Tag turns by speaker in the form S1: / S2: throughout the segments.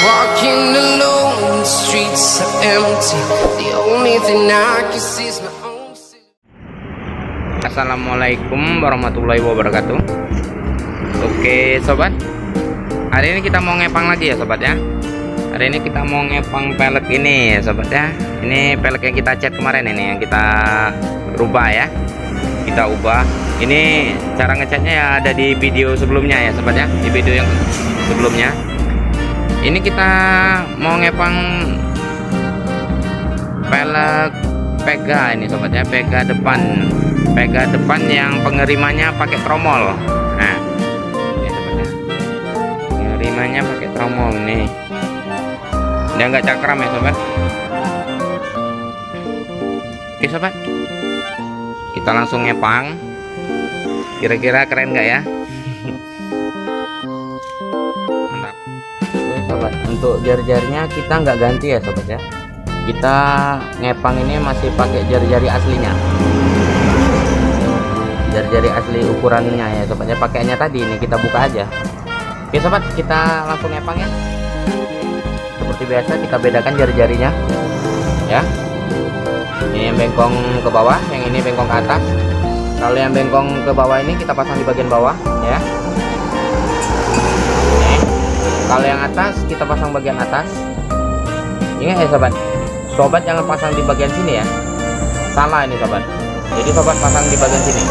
S1: Walking alone, the streets are empty. The only thing I can see is my own silhouette.
S2: Assalamualaikum warahmatullahi wabarakatuh. Oke sobat, hari ini kita mau ngepang lagi ya sobat ya. Hari ini kita mau ngepang pelek ini ya sobat ya. Ini pelek yang kita cat kemarin ini, yang kita rubah ya. Kita ubah. Ini cara ngecatnya ya ada di video sebelumnya ya sobat ya. Di video yang sebelumnya. Ini kita mau ngepang pelek Pega ini sobat ya, Pega depan yang pengerimanya pakai tromol. Nah, ini sobat ya. Pengerimanya pakai tromol nih. Dia nggak cakram ya sobat. Oke sobat, kita langsung ngepang. Kira-kira keren nggak ya? Mantap. Oke sobat, untuk jari-jarinya kita nggak ganti ya sobat ya. Kita ngepang ini masih pakai jari-jari aslinya, jari-jari asli ukurannya ya sobat ya. Pakainya tadi ini kita buka aja. Oke sobat, kita langsung ngepang ya. Seperti biasa kita bedakan jari-jarinya ya. Ini yang bengkong ke bawah, yang ini bengkong ke atas. Kalau yang bengkong ke bawah ini kita pasang di bagian bawah ya. Ini. Kalau yang atas kita pasang bagian atas. Ingat ya sobat, sobat jangan pasang di bagian sini ya. Salah ini sobat. Jadi sobat pasang di bagian sini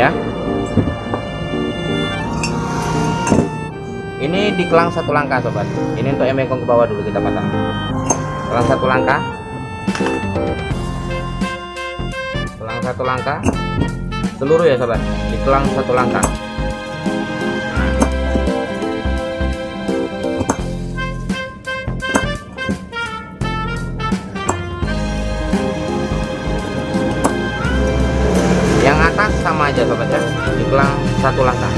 S2: ya. Ini dikelang satu langkah sobat. Ini untuk yang bengkong ke bawah dulu kita pasang. Kelang satu langkah. Kelang satu langkah. Seluruh ya sobat. Dikelang satu langkah. Yang atas sama aja sobat ya. Dikelang satu langkah.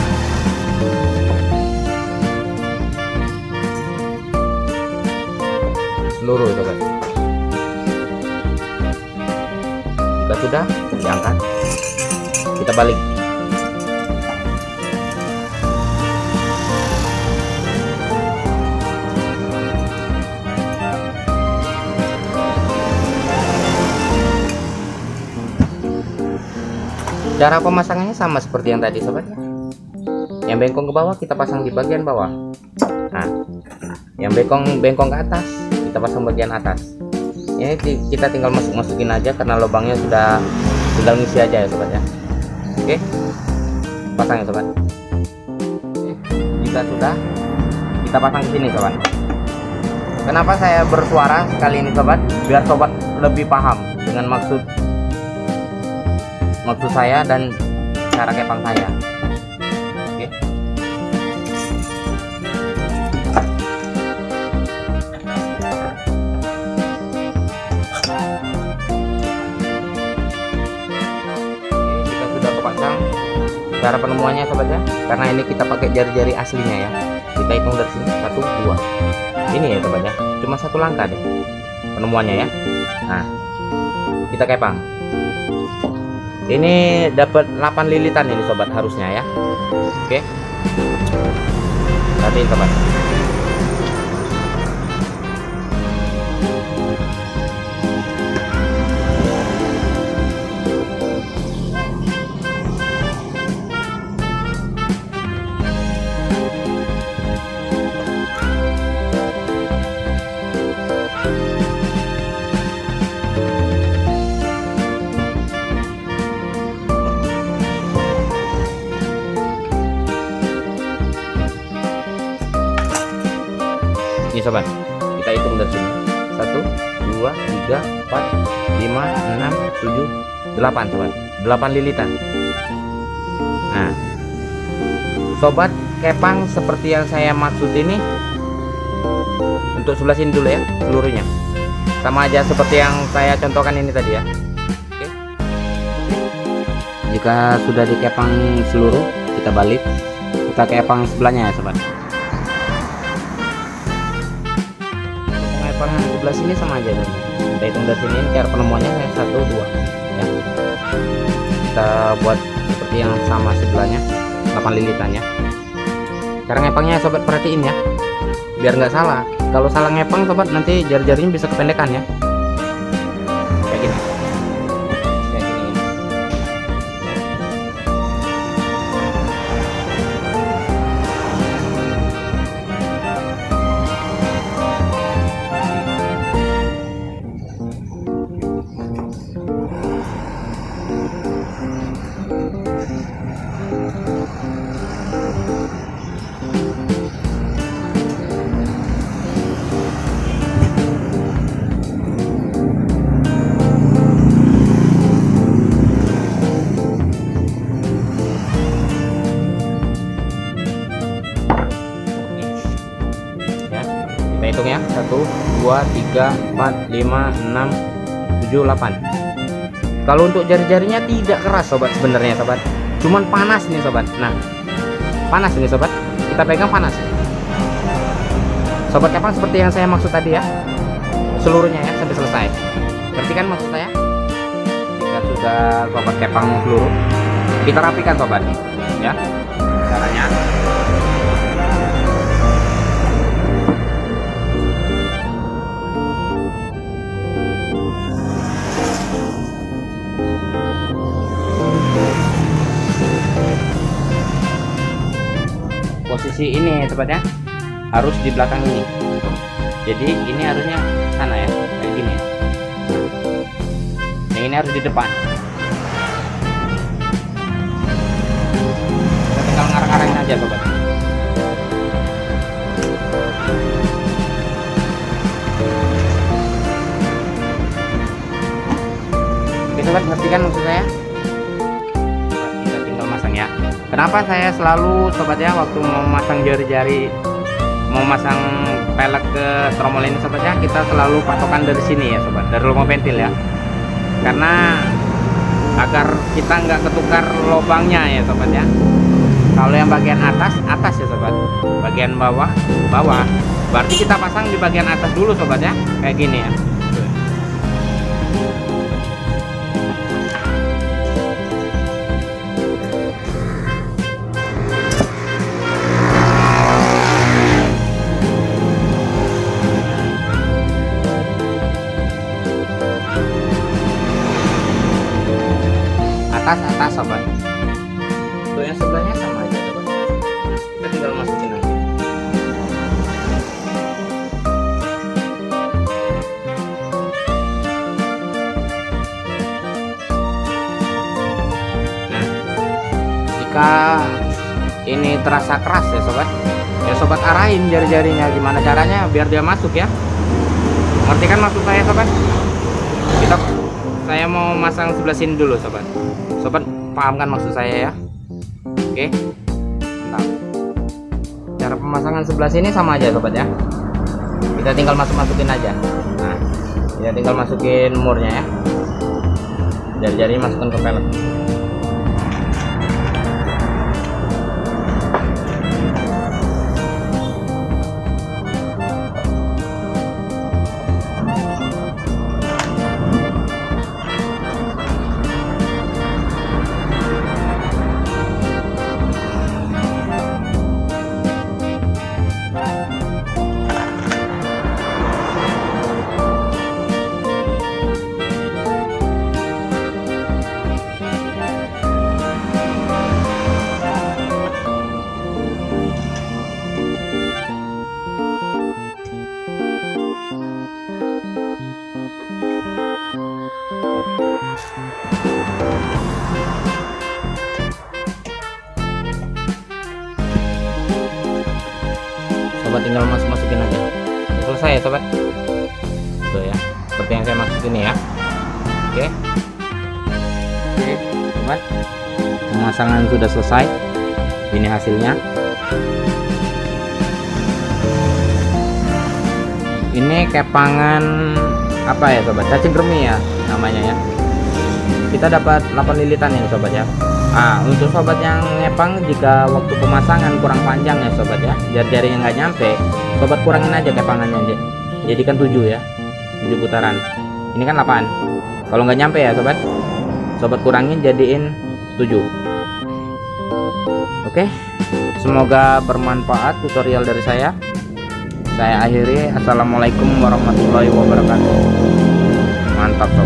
S2: Seluruh sobat. Jika sudah diangkat, kita balik. Cara pemasangannya sama seperti yang tadi sobat. Yang bengkong ke bawah kita pasang di bagian bawah. Nah, yang bengkong ke atas kita pasang bagian atas. Ini kita tinggal masukin aja karena lubangnya sudah tinggal ngisi aja ya sobat ya. Oke, pasang ya sobat. Oke. Jika sudah, kita pasang ke sini sobat. Kenapa saya bersuara sekali ini sobat? Biar sobat lebih paham dengan maksud saya dan cara kepang saya. Oke. Cara penemuannya sobat ya, karena ini kita pakai jari-jari aslinya ya. Kita hitung dari sini 1, 2. Ini ya sobat ya, cuma satu langkah deh penemuannya ya. Nah, kita kepang. Ini dapat 8 lilitan ini sobat harusnya ya. Oke, perhatiin sobat. Ini sobat, kita hitung dari sini 1, 2, 3, 4, 5, 6, 7, 8 sobat, 8 lilitan. Nah sobat, kepang seperti yang saya maksud ini untuk sebelah sini dulu ya, seluruhnya sama aja seperti yang saya contohkan ini tadi ya. Oke. Jika sudah dikepang seluruh, kita balik, kita kepang sebelahnya ya sobat. Sebelah sini sama aja kan? Kita hitung dari sini, cara penemuannya 1, 2 ya. Kita buat seperti yang sama sebelahnya, 8 lilitannya. Cara ngepangnya sobat perhatiin ya. biar nggak salah. Kalau salah ngepang sobat, nanti jari-jarinya bisa kependekan ya. Kayak gini. Kayak gini. Kita hitung ya, 1, 2, 3, 4, 5, 6, 7, 8. Kalau untuk jari-jarinya tidak keras sobat sebenarnya sobat, cuman panas nih sobat. Nah, panas ini sobat, kita pegang panas sobat kepang, seperti yang saya maksud tadi ya, seluruhnya ya sampai selesai. Ngerti kan maksud saya? Jika sudah sobat kepang seluruh, kita rapikan sobat ya. Caranya posisi ini sobat ya, harus di belakang ini. Jadi ini harusnya sana ya, kayak gini ya. Yang ini harus di depan. Kita tinggal ngarang-ngarangin aja sobat. Oke sobat, ngerti kan maksud saya? Kita tinggal masang ya. Kenapa saya selalu sobat ya, waktu mau masang jari-jari, mau masang pelek ke tromol ini sobat ya, kita selalu patokan dari sini ya sobat, dari lubang ventil ya, karena agar kita nggak ketukar lubangnya ya sobat ya. Kalau yang bagian atas ya sobat, bagian bawah, berarti kita pasang di bagian atas dulu sobat ya, kayak gini ya. Atas sobat. Untuk yang sebelahnya sama aja sobat, kita tinggal masukin aja. Nah, jika ini terasa keras ya sobat, ya sobat arahin jari-jarinya gimana caranya biar dia masuk ya. Ngerti kan maksud saya sobat? Saya mau masang sebelah sini dulu sobat. Sobat paham kan maksud saya ya? Oke, mantap. Cara pemasangan sebelah sini sama aja sobat ya. Kita tinggal masukin aja. Nah, kita tinggal masukin murnya ya. Jari-jari masukkan ke pelek. Sobat tinggal masukin aja. Udah selesai ya sobat. Tuh ya, seperti yang saya maksud ini ya. Oke. Oke, sobat. Pemasangan sudah selesai. Ini hasilnya. Ini kepangan apa ya sobat? Cacing kremi ya namanya ya. Kita dapat 8 lilitan ya sobat ya. Untuk sobat yang ngepang, jika waktu pemasangan kurang panjang ya sobat ya, jari-jarinya nggak nyampe, sobat kurangin aja kepangannya aja, jadikan 7 ya, 7 putaran. Ini kan 8, kalau nggak nyampe ya sobat, sobat kurangin jadiin 7. Oke, semoga bermanfaat tutorial dari saya. Saya akhiri, assalamualaikum warahmatullahi wabarakatuh. Mantap.